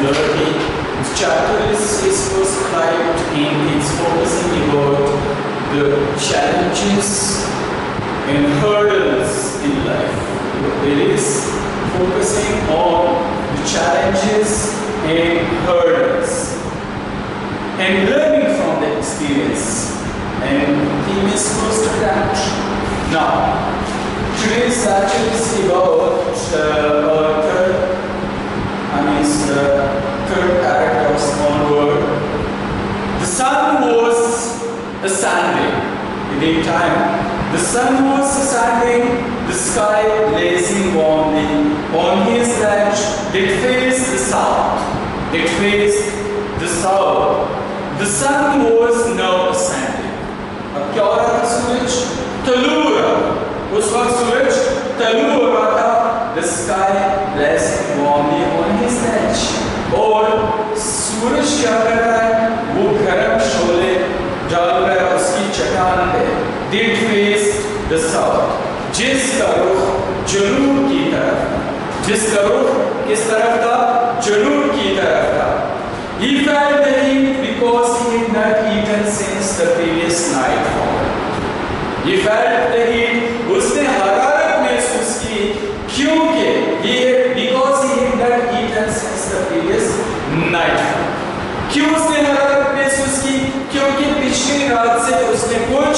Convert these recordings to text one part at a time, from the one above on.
learning. The chapter is prescribed in its focusing about the challenges and hurdles in life. It is focusing on the challenges and hurdles and learning from the experience. And he is supposed to adapt. Now, today's lecture is about third paragraphs onward. The sun was ascending. In daytime, the sun was ascending, the sky blazing warmly. On his ledge, it faced the south. It faced the south. The sun was now ascending. अब क्या हो रहा था सूरज? तलू रहा। उस वक्त सूरज तलू हो रहा था। The sky blazing warmly on his ledge. और सूरज क्या कर रहा है? वो गर्म शोले डाल रहा है उसकी चट्टान पे। It faced the south. जिसका रुख जनूब की तरफ था। जिसका रुख किस तरफ था? जनूब की तरफ था। He felt the heat because he had not eaten since the previous night. He felt the heat. उसने हरारत महसूस की क्योंकि because he had not eaten since the previous night. क्यों उसने हरारत महसूस की? क्योंकि पिछली रात से उसने कुछ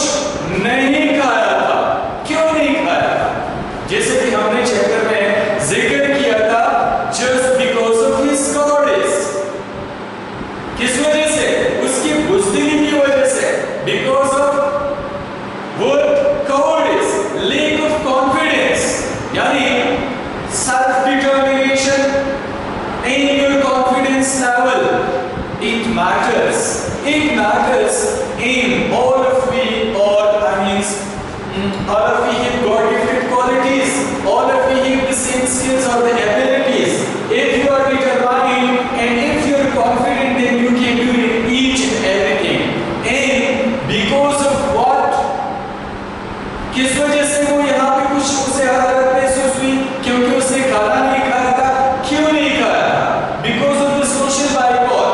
नहीं खाया था। क्यों नहीं खाया था? जैसे कि हमने चैप्टर में जिक्र किया था, just because of his cowardice. किस वजह से? उसकी बुज़दिली की वजह से। Because of what? Cowardice, lack of confidence. यानी self-determination and your confidence level. It matters. It matters in all of we, all of we have got different qualities. All of we have the same skills or the abilities. If you are determined and if you are confident, then you can do each and everything. And because of what? किस वजह से वो यहाँ पे कुछ उसे हरारत महसूस हुई? क्योंकि उसने खाना नहीं खाया था। क्यों नहीं खाया था? Because of the social boycott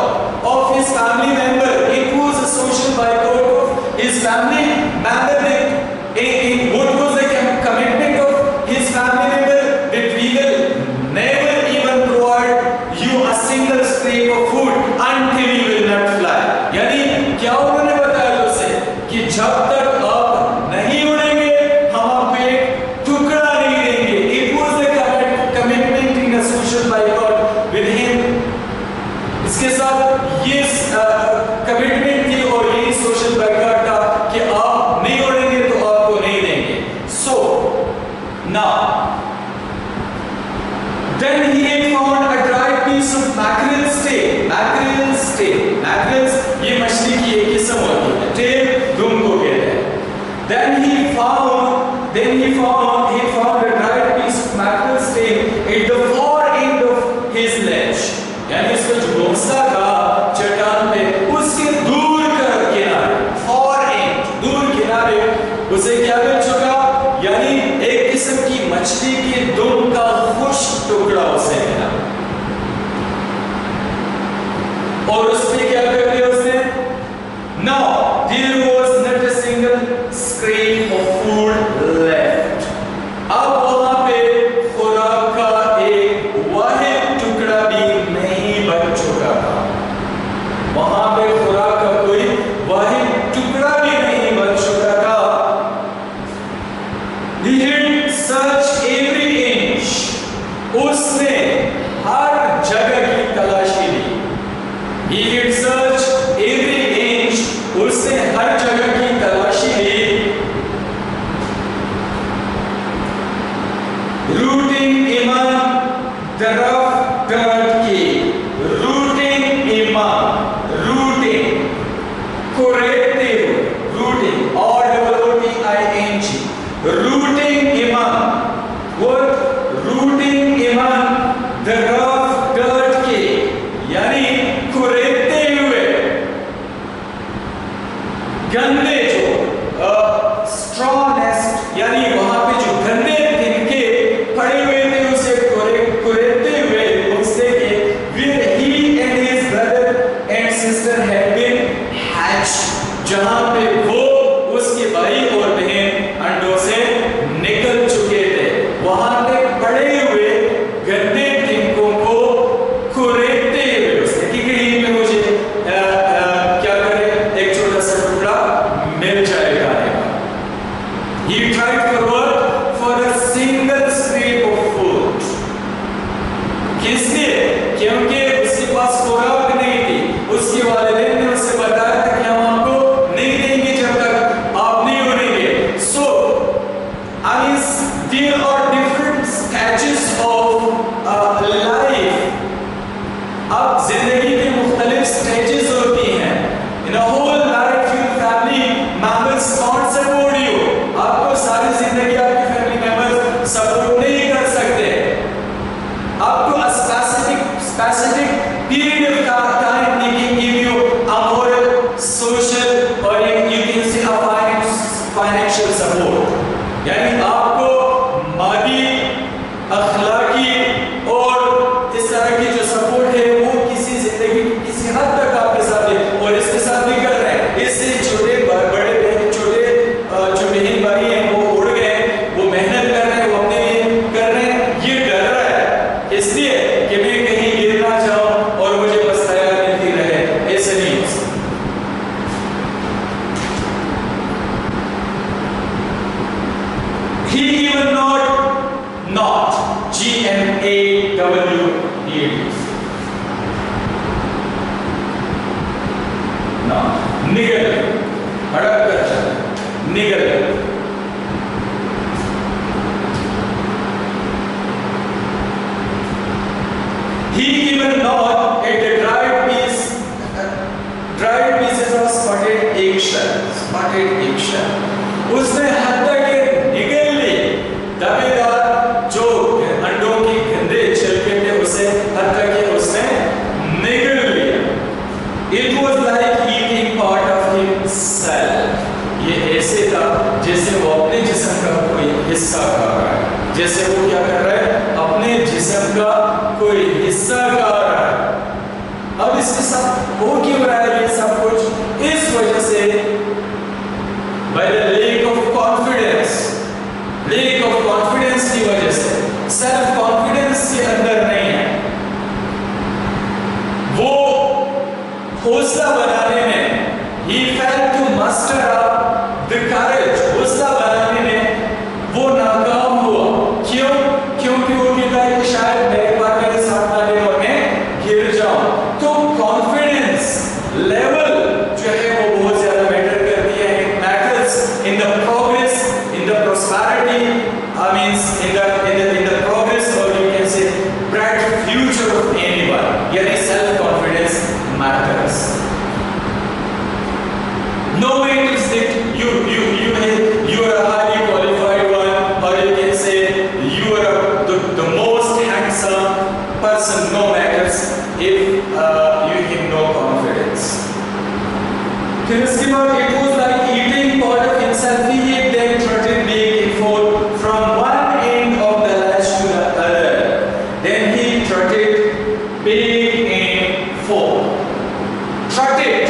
of his family member. It was a social boycott of his family member. What was the commitment of his family member? That we will never even provide you a single scrap of food until you will not fly. यानी क्या उन्होंने बताया उसे कि जब तक आप नहीं उड़ेंगे हम आपको एक टुकड़ा नहीं देंगे. It was the commitment in a social boycott with him. इसके साथ ये कमिटमेंट थी और यही सोशल बायकॉट था कि आप नहीं उड़ेंगे तो आपको नहीं देंगे. So now then he had found a dry piece of mackerel steak. Mackerels ये मछली की एक किस्म होती है. टेल दुम को कहते हैं. Then he found a dry piece of mackerel steak at the far end of his ledge. यानी उसका जो घोंसला था चट्टान पे उसके दूर किनारे उसे क्या मिल चुका? यानी एक किस्म की मछली के दुम का खुश्क टुकड़ा उसे मिला. और उसने क्या कर दिया उसने? Now there was not a single scrap of food left. अब वहां पे खुराक का एक वाहिद टुकड़ा भी नहीं बच चुका था. वहां पे खुराक का कोई वाहिद टुकड़ा भी नहीं बच चुका था. He had searched every inch. उसने हर जगह की तलाशी ली. He had searched every inch. उसने हर जगह की तलाशी ली. Rooting among the rough dirt cave. Rooting कुरेदते हुए. Rooting, R-O-O-T-I-N-G. Rooting among what? Rooting among the rough dirt cave. यानी कुरेदते हुए गंदे जो straw nest यानी वहां पे जो गंदे तिनके पड़े हुए थे उसे कुरेदते हुए क्योंकि उसके पास खुराक नहीं थी। उसके वालिदैन ने उसे बताया था कि हम आपको नहीं देंगे जब तक आप नहीं उड़ेंगे। So, I mean, there are different stages of life. अब जिंदगी के मुख्तलिफ स्टेजेस होती हैं। In a whole life, your family members can't support you. आपको सारी जिंदगी आपके फैमिली मेंबर्स सपोर्ट नहीं कर सकते। आपको a specific period of time they can give you a moral, social, or you can say a financial support. यानी आपको मादी, अखलाकी और इस तरह की जो सपोर्ट है वो किसी जिंदगी किसी हद तक आपके साथ है और इसके साथ भी कर रहे हैं। इससे छोटे बड़े छोटे जो बहन भाई हैं वो उड़ गए, वो मेहनत कर रहे हैं, वो अपने लिए कर रहे हैं। ये डर रहा है इसलिए कि मैं कहीं गिर ना जाऊं और मुझे बस दया मिलती रहे, ऐसे नहीं हो सकता। He even not GNAW निगल हड़प कर चले निगल। He even gnawed at the dried pieces of spotted eggshell. उसने हत्या के निगल ली दबेदार जो अंडों के गंदे छिलके थे, उसे हत्या के उसने निगल लिया। It was like eating part of himself. ये ऐसे था जैसे वो अपने जिस्म का कोई हिस्सा खा रहा है। जैसे वो क्या कर रहा है, अपने जिस्म का कोई हिस्सा खा रहा है। अब इसके साथ हो क्यों रहा है ये सब कुछ? इस वजह से by the lack of confidence की वजह से, सेल्फ कॉन्फिडेंस के अंदर नहीं है। वो हौसला बनाने में he failed to muster up the courage, हौसला बनाने में वो नाकाम हुआ। क्यों? क्योंकि वो कहता है कि शायद मेरे बार मेरे साथ ना ले और मैं गिर जाऊं। तो कॉन्फिडेंस लेवल जो है वो बहुत ज्यादा मैटर करती है। It matters in the progress, in the prosperity, I mean in the progress, or you can say bright future of anyone. यानी self confidence matters. No matter that you are a highly qualified one, or you can say you are the most handsome person. No matters if you have no confidence. फिर उसके बाद it was like eating part of himself. He ate them, trotted back and forth from one end of the latch to the other. Then he trotted back and forth. Trotted,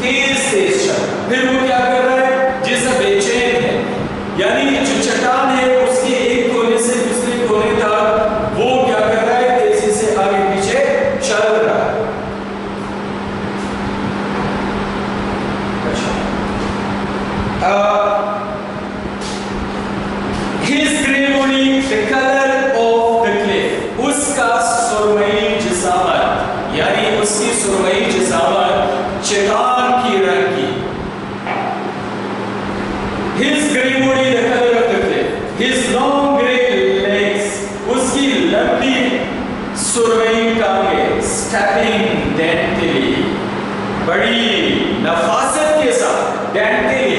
तेज चल। फिर वो क्या कर रहा है, जैसा बेचैन है, यानी जो चट्टान है उसके एक कोने से दूसरे कोने तक वो क्या कर रहा है, तेजी से आगे पीछे चल रहा है। His gray body, the color of the cliff, उसका सुरमई जिसामत, यानी उसकी सुरमई जिसामत चट्टान की रंग की। His gray body, the color of the cliff, his long gray legs, उसकी लंबी सुरमई टांगे, stepping daintily, बड़ी नफासत के साथ, daintily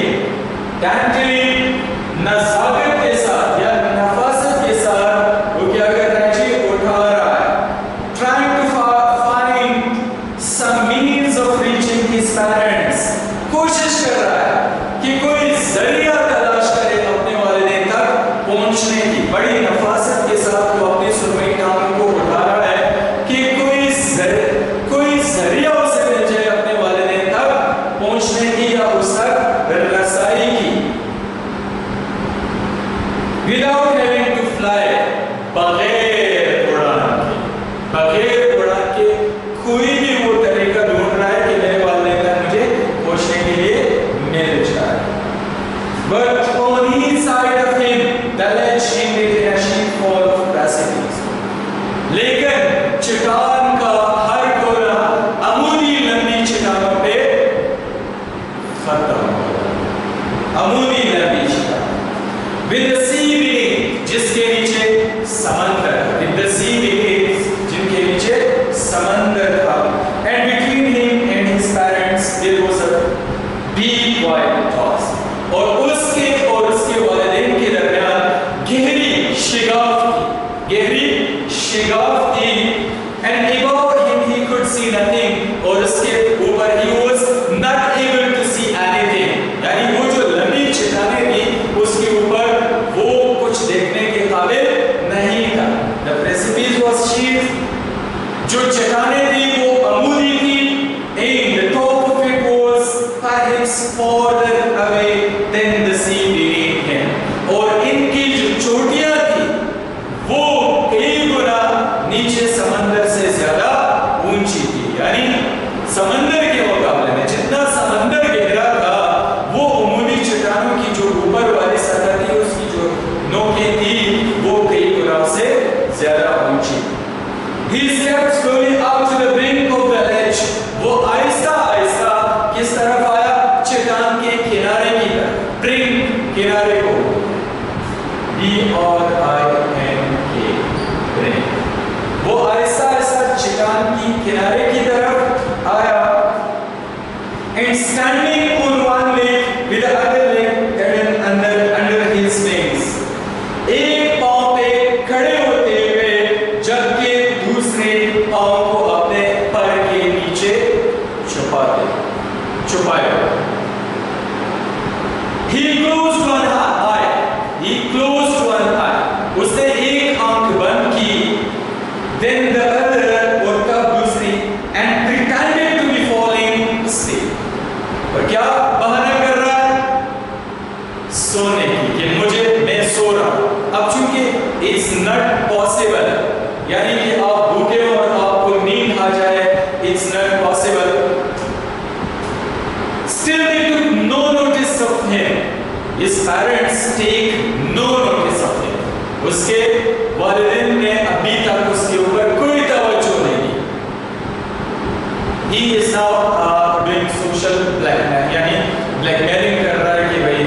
नज़ाकत के साथ या नफासत के साथ वो क्या कर रहा है जी, उठा रहा है। Trying to find some means of reaching his parents, कोशिश कर रहा है कि कोई जरिया तलाश करे अपने वालिदैन तक पहुंचने की। बड़ी नफासत के साथ वो अपनी सुरमई टांग को उठा रहा है कि कोई जरिया उसे मिल जाए अपने वालिदैन तक पहुंचने की या उस तक रसाई की। Without having to fly, बगैर उड़ान के कोई भी वो तरीका ढूंढ रहा है कि मेरे वालिदैन तक मुझे पहुंचने के लिए मिल जाए। But on each side of him, the ledge ended in a sheet fall of precipice. लेकिन चट्टान का शिगाफ थी, and above him he could see nothing, और उसके ऊपर he was not able to see anything, यानी वो जो लंबी चट्टानें थी उसके ऊपर वो कुछ देखने के काबिल नहीं था। The precipice was sheer, जो चट्टानें थी वो अमूदी थी, and the top of it was perhaps farther away than the sea beneath him, और इनकी जो चोटियां थी वो कई गुना नीचे समंदर से ज्यादा ऊंची थी, यानी समंदर के मुकाबले में जितना समंदर गहरा था वो अमूदी चट्टानों की जो ऊपर वाली सतह थी उसकी जो नोकें थी वो कई गुना से ज्यादा ऊंची। He stepped slowly up to the brink of the ledge, वो आहिस्ता आहिस्ता किस तरफ आया? चट्टान के किनारे की तरफ। ब्रिंक, किनारे को, B-R-I-N-K, ब्रिंक। वो आहिस्ता आहिस्ता चट्टान की किनारे की तरफ आया, and standing on one leg with the other leg under his wings, एक पांव पे खड़े होते हुए जबकि दूसरे पांव को अपने पर के नीचे छुपाया। He closed one eye, उसने एक आंख बंद की, then the other, और तब दूसरी, and pretended to be falling asleep, और क्या बहाना कर रहा है? सोने की, कि मैं सो रहा हूं। अब चूंकि it's not possible, यानी कि आप भूखे हो और आपको नींद आ जाए, it's not possible. Still they took no notice of him. His parents take no notice of him. उसके वालिदैन ने अभी तक उसके ऊपर कोई तवज्जो नहीं दी। He is now doing social blackmail, यानी ब्लैकमेलिंग कर रहा है कि भाई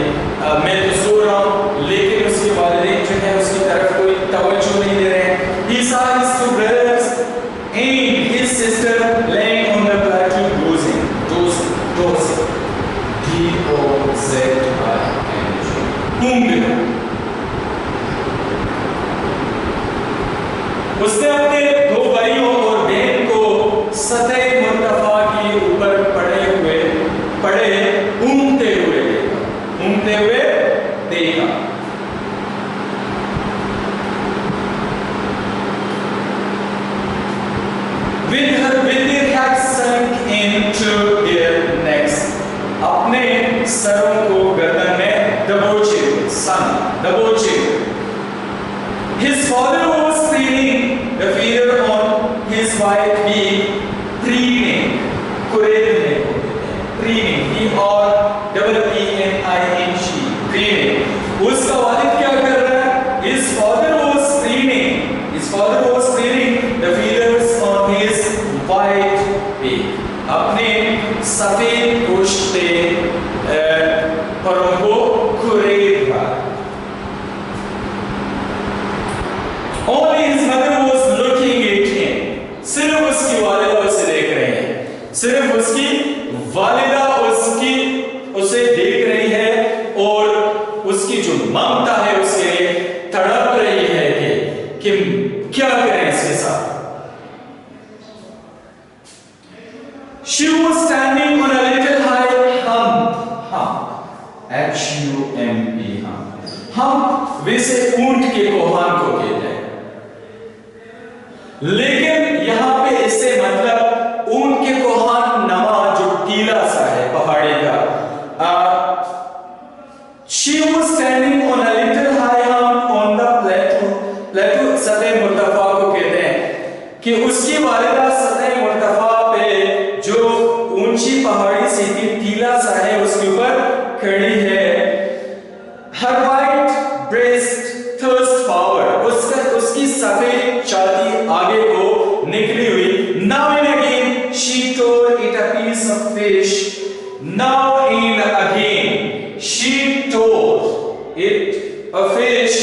मैं तो सो रहा हूँ, लेकिन उसके वालिदैन जो है उसकी तरफ कोई तवज्जो नहीं दे रहे हैं। He saw his two brothers and his sister laying on the plateau dozing, D-O-Z-I-N-G, उसने अपने दो भाइयों और बहन को सतह मुर्तफा के ऊपर ऊँघते हुए देखा। With their heads sunk into their necks, अपने सरों को गर्दन में दबोचे। His father was feeding the feeder on his white beak, preening, preening, उसका वालिद क्या कर रहा है? His father was preening the feeders on his white beak, अपने सफेद गोश्त पे परों को कुरेद रहा। Only his mother was looking at him, सिर्फ उसकी वालिदा उसे देख रही है, सिर्फ उसकी वालिदा उसे देख रही है और उसकी जो ममता है उसके लिए तड़प रही है कि क्या करें इसके साथ। She was standing on a little high hump, H-U-M-P, hump वैसे ऊंट के कोहान को कहते हैं, लेकिन यहाँ पे इससे मतलब ऊंट के कोहान नमा जो टीला सा है पहाड़ी का। She was standing on a little high hump on the plateau सतह मुर्तफा को कहते हैं कि उसकी वालिदा सतह मुर्तफा पे जो ऊंची पहाड़ी से टीला सा है उसके ऊपर खड़ी है। Her white breast thirst forward, उसकी सफेद छाती आगे को निकली हुई। Now and again she tore it a piece of fish. Now and again she tore it a fish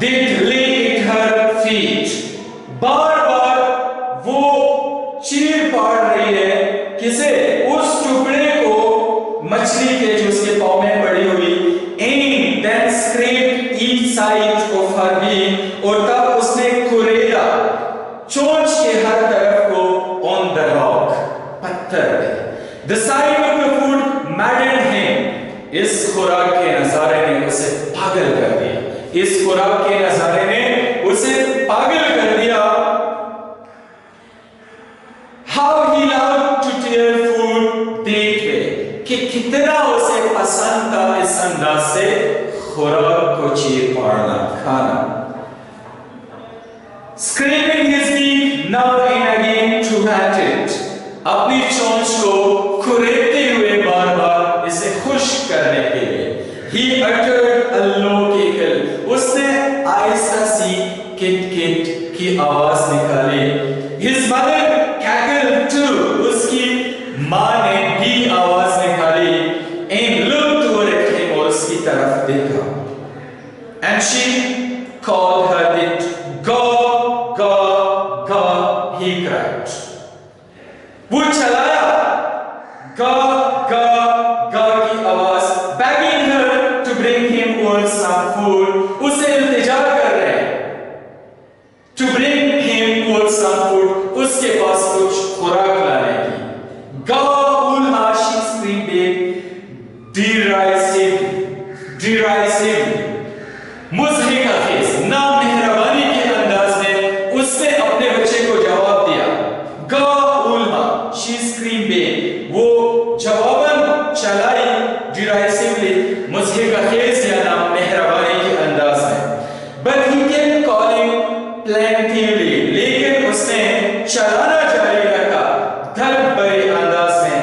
that lay at her feet. बार बार वो चीर पाड़ रही है किसे? उस टुकड़े को मछली के जो उसके पाँव में पड़ी हुई। And then scraped each side of her beak, और The sight of the food maddened him. इस खुराक के नजारे ने उसे पागल कर दिया। इस खुराक के नजारे ने उसे पागल कर दिया। How he loved to tear food that way, कि कितना उसे पसंद था इस अंदाज से खुराक को चीर फाड़ना, खाना। Scraping his beak now and again to at it, अपनी चोंच को खुरेदते हुए बार-बार इसे खुश करने के लिए। He uttered a low cackle, उसने आहिस्ता सी किट-किट की आवाज निकाली। His mother cackled too, उसकी माँ ने भी आवाज निकाली। And looked toward him, और उसकी तरफ देखा। And she called her it, God, God, God, he cried. वो चलाया, God, God, God की आवाज, begging her to bring him all some food, उसे इल्तिजा कर रहे हैं, to bring him all some food, उसके पास कुछ खुराक लाने की। God, she screamed, derisive, मुज़हिक अखेज़, ना मेहरबानी के अंदाज में उसने अपने बच्चे को जवाब दिया। God, she screamed, वो जवाबन चलाई, derisively, मुज़हिक अखेज़ या ना मेहरबानी के अंदाज में। But he kept calling plaintively, लेकिन उसने चलाना जारी रखा, दर्द भरे अंदाज में,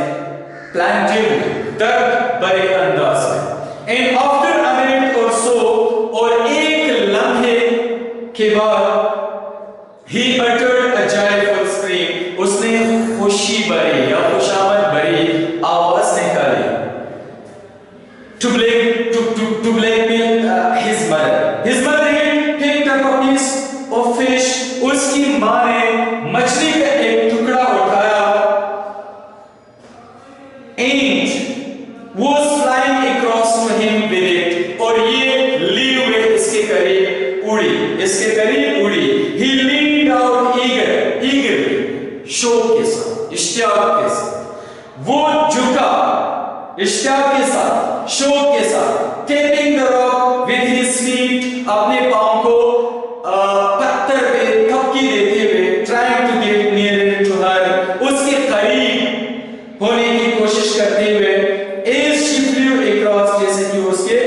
plaintively, दर्द भरे अंदाज में। And after a minute or so, और एक लम्हे के बाद, he uttered a joyful scream, उसने खुशी भरी या खुशामद भरी आवाज निकाली। To blackmail his mother. His mother had picked up a piece of fish, उसकी माँ ने मछली का एक टुकड़ा उठाया, and was flying across to him with it, और ये लिए हुए इसके करीब उड़ी। He leaned out eagerly, शौक के साथ, इश्तियाक के साथ, वो झुका, इश्तियाक के साथ, शौक के साथ, tapping the rock with his feet, अपने पाँव को पत्थर पे थपकी देते हुए, trying to get near to her, उसके करीब होने की कोशिश करते हुए, as she flew across, जैसे कि उसके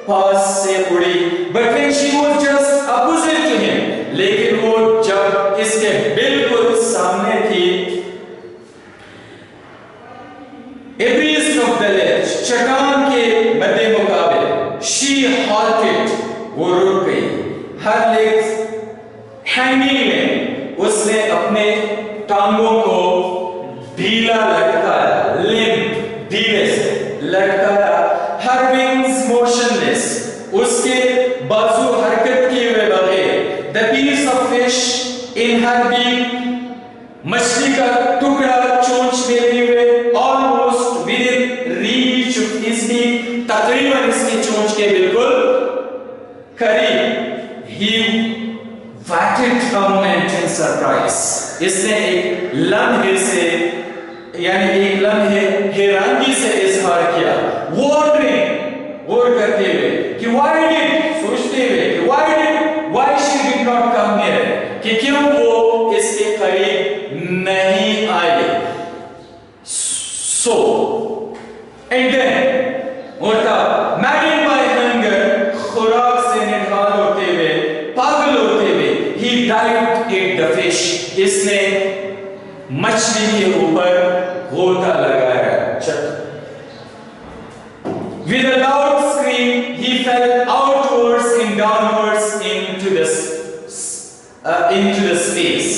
पास से उड़ी। But when she was just opposite to him, लेकिन वो जब इसके बिल्कुल सामने थी, abreast of the ledge, चट्टान के मध्य मुकाबले, she halted, वो रुक गई। Her legs hanging में, उसने अपने टांगों को ढीला लटकाया, limp, ढीले से लटकाया। Her wings motionless, उसके बाजू हरकत किए हुए बगैर। The piece of fish in her beak, मछली का टुकड़ा चोंच में लिए हुए, almost within reach of his beak, तकरीबन इसकी चोंच के बिल्कुल करीब। He waited a moment in surprise, इसने एक लम्हे से यानी एक लम्हे हैरानी से इजहार किया, वॉर करते हुए कि सोचते हुए कि why she did not come near, कि क्यों वो इसके करीब नहीं आई। So and then और तब maddened by hunger, खुराक से निढाल होते हुए, पागल होते हुए, he dived at the fish, इसने मछली के ऊपर गोता लगाया। With a loud scream, he fell outwards and downwards into the space.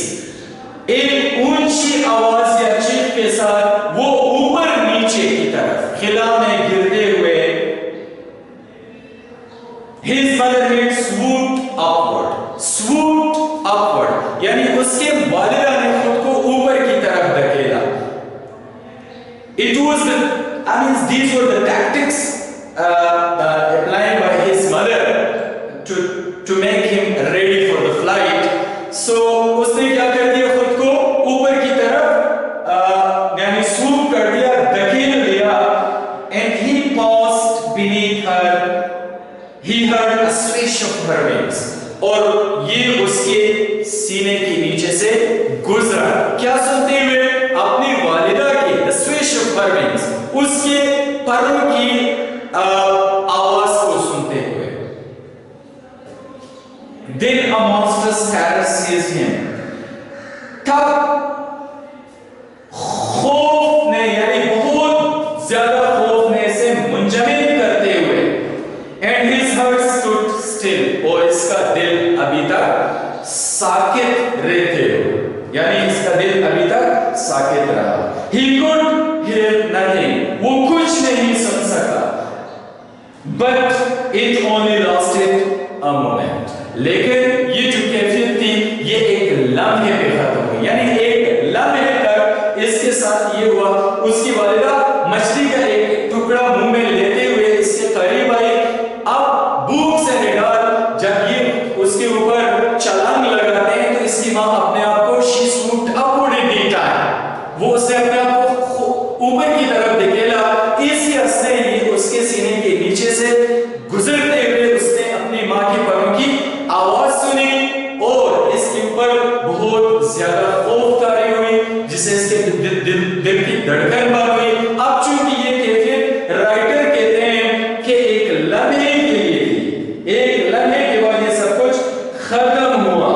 एक ऊंची आवाज या चीख के साथ वो ऊपर नीचे की तरफ खिला में गिरते हुए, his mother had swooped upward, यानी उसके वालिदा ने खुद को ऊपर की तरफ धकेला। These were the tactics applied by his mother to make him ready for the flight. So उसने क्या कर दिया, खुद को ऊपर की तरफ यानी swoop कर दिया सीने के नीचे से गुजरा। क्या सुनते हुए? अपनी वालिदा की the swish of her wings, उसके परों की आवाज को सुनते हुए। Then a monstrous terror seized him. तब खौफ ने यानी बहुत ज्यादा खौफ ने इसे मुंजमद करते हुए, and his heart stood still, और इसका दिल अभी तक साकित रहते हुए, यानी इसका दिल अभी तक साकित रहा। He could hear nothing, वो कुछ नहीं सुन सका, but it only lasted a moment. लेकिन ये जो कैफियत थी ये एक लम्हे पे खत्म हुई, यानी एक लम्हे तक इसके साथ ये हुआ। उसकी वालिदा मछली का एक टुकड़ा मुंह में लेते हुए इसके करीब आई। अब भूख से निडाल जब ये उसके ऊपर छलांग लगाते हैं तो इसकी मां अपने आप को she swooped upward in the time, वो उसने अपने आप को ऊपर की तरफ धकेला। इसी हंसने ये उसके सीने के नीचे से गुजरते हुए उसने अपनी मां के पैरों की आवाज सुनी और इसके ऊपर बहुत ज्यादा खौफ तारी हुई, जिससे इसके दिल की धड़कन बढ़ गई। अब चूंकि ये कैफियत राइटर कहते हैं कि एक लम्हे के लिए थी, एक लम्हे के बाद ये सब कुछ खत्म हुआ।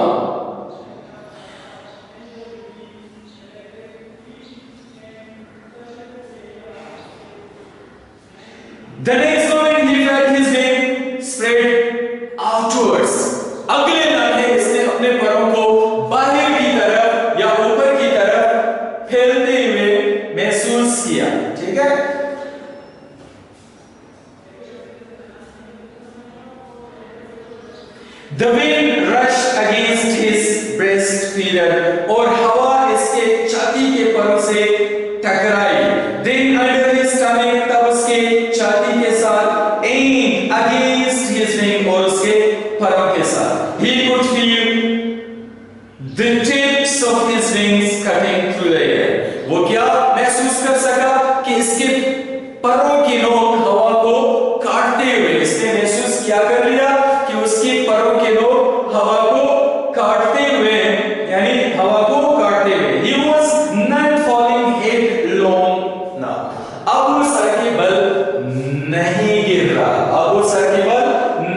The next moment he felt his wings spread outwards. अगले लम्हे इसने अपने पैरों को बाहर की तरफ या ऊपर की तरफ फैलते हुए महसूस किया। ठीक है? The wind rushed against his breast feeder, और हवा इसके छाती के परों से टकराई। Then under his stomach, तब उसके छाती के साथ aimed against his wing, और उसके परों के साथ he could feel the tips of his wings cutting through the air. वो क्या महसूस कर सका कि इसके परों की नोक हवा को काटते हुए, इसने महसूस क्या कर लिया कि उसके परों के नोक हवा को काटते हुए, यानी हवा को काटते हुए। He was not falling headlong now. अब वो सर के बल नहीं गिर रहा, अब वो सर के बल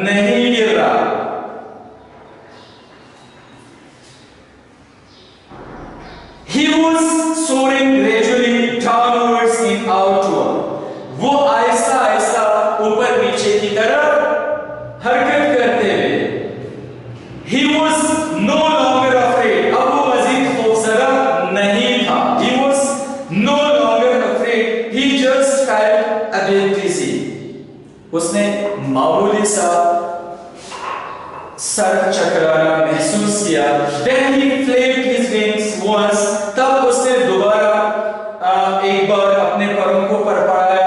नहीं गिर रहा। He was soaring gradually downwards and outward. वो आहिस्ता आहिस्ता ऊपर नीचे की तरफ हरकत करते हुए। He was no longer afraid. अब वो मजीद खौफजदा नहीं था। He was no longer afraid. He just felt a bit dizzy. उसने मामूली सा सर चकराना महसूस किया। Then he flapped his wings once. तब उसने दोबारा एक बार अपने परों को फड़फड़ाया।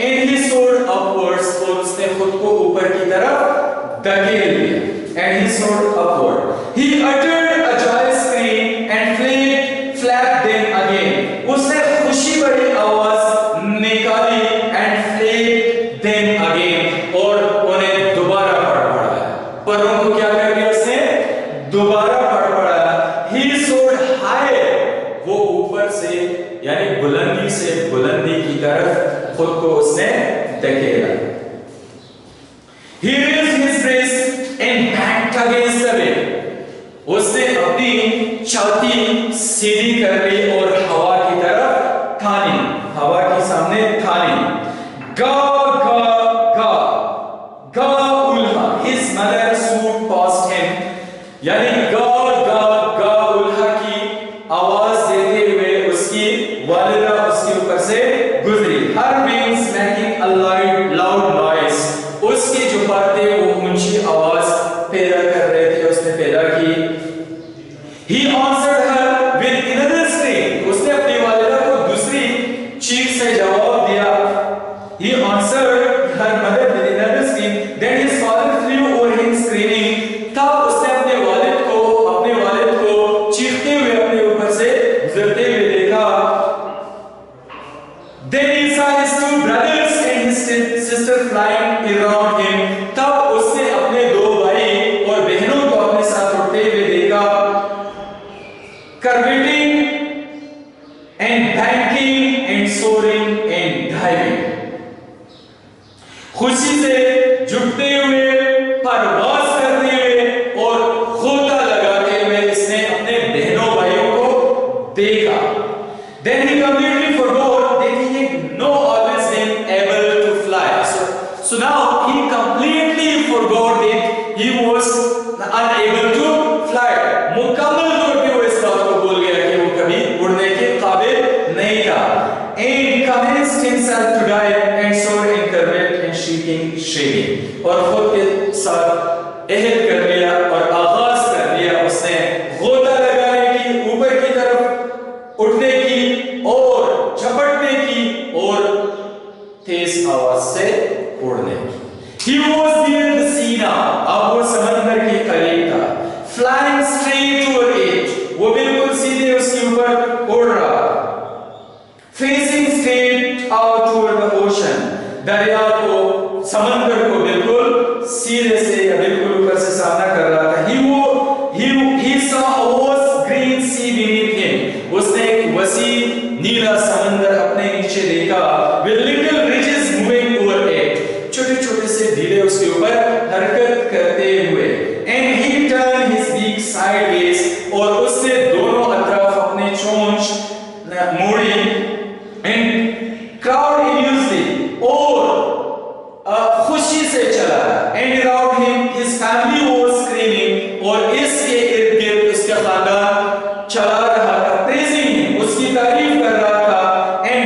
And he soared upwards, और उसने खुद को ऊपर की तरफ धकेल दिया। And he soared upward. He uttered a joyous scream and flapped them again. उसने खुशी भरी आवाज निकाली and flapped them again, और उन्हें दोबारा फड़फड़ाया। परों को क्या कर दिया उसने? दोबारा फड़फड़ाया। He soared higher. वो ऊपर से यानी बुलंदी से बुलंदी की तरफ खुद को उसने धकेला। He raised his breast and backed against the wind. उसने अपनी छाती सीधी कर ली और हवा की तरफ थानी, हवा के सामने थानी। गा गा गा गा उल्हा, his mother swooped past him, यानी गा गा गा उल्हा की आवाज देते हुए उसकी वालिदा उसके ऊपर से गुजरी। Her wings making a loud noise. उसके जो पर थे वो ऊंची आवाज पैदा कर रहे थे, उसने पैदा की। He answered her with another scream. उसने अपनी वालिदा को दूसरी चीख से जवाब दिया। He answered her mother with another scream. Then his father flew over him screaming. तब उसने अपने वालिद को चीखते हुए अपने ऊपर से गुजरते हुए देखा। Then he saw his two brothers and his sister flying around him. तब उसने अपने दो भाई और बहनों को अपने साथ उड़ते हुए देखा। Then he completely forgot that he had not always been able to fly. So now he completely forgot that he was unable to fly. मुकम्मल तौर पे वो इस बात को भूल गया कि वो कभी उड़ने के काबिल नहीं था. And convinced himself to die and soared in curvet and shaking. और खुद के साथ अहद कर लिया और आगाज कर लिया उसने गोता लगाने की, ऊपर की तरफ उठने की और झपटने की और तेज आवाज से उड़ने की. He was near the sea now. अब वो समंदर के करीब था. Flying straight toward it. वो बिल्कुल सीधे उसके ऊपर उड़ रहा. Facing straight out toward the ocean. दरिया को, समंदर को बिल्कुल सीधे से या बिल्कुल ऊपर से सामना कर रहा था. He saw a vast green sea beneath him. उसने एक वसी नीला समंदर अपने नीचे देखा. With little ridges moving over it. छोटे-छोटे से ढीले उसके ऊपर हरकत करते हुए. And he turned his beak sideways. और उसने दोनों अतराफ अपने चोंच मोड़ी. And crowd immensely. और खुशी से चला. And around him his family was screaming. और इसके इर्द गिर्द उसका खानदान चला रहा था, praising him, उसकी तारीफ कर रहा था. And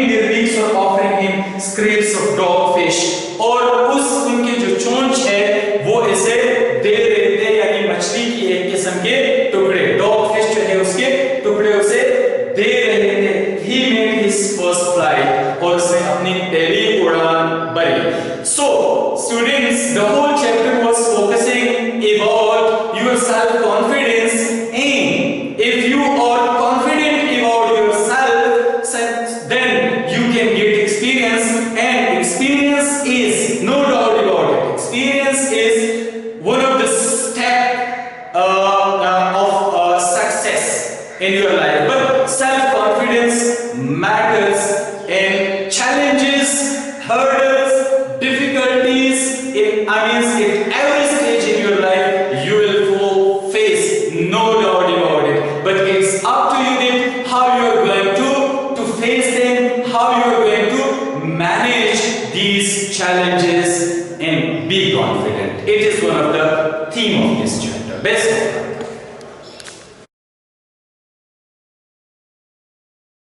their beaks were offering him scraps of dogfish. और उनके जो चोंच है वो इसे दे रहे थे, यानी मछली की एक किस्म के टुकड़े, डॉगफिश जो है उसके टुकड़े उसे दे रहे थे. He made his first flight. और उसने अपनी पहली उड़ान भरी. So students, the whole chapter was focusing about your self-confidence, and if you are confident about yourself, then you can get experience, and experience is, no doubt about it, experience is one of the steps of success in your life. But self-confidence matters, and challenges, hurdles, difficulties, in every stage in your life you will face, no doubt about it. But it's up to you then how you are going to face them, how you are going to manage these challenges and be confident. It is one of the theme of this chapter. Best of luck.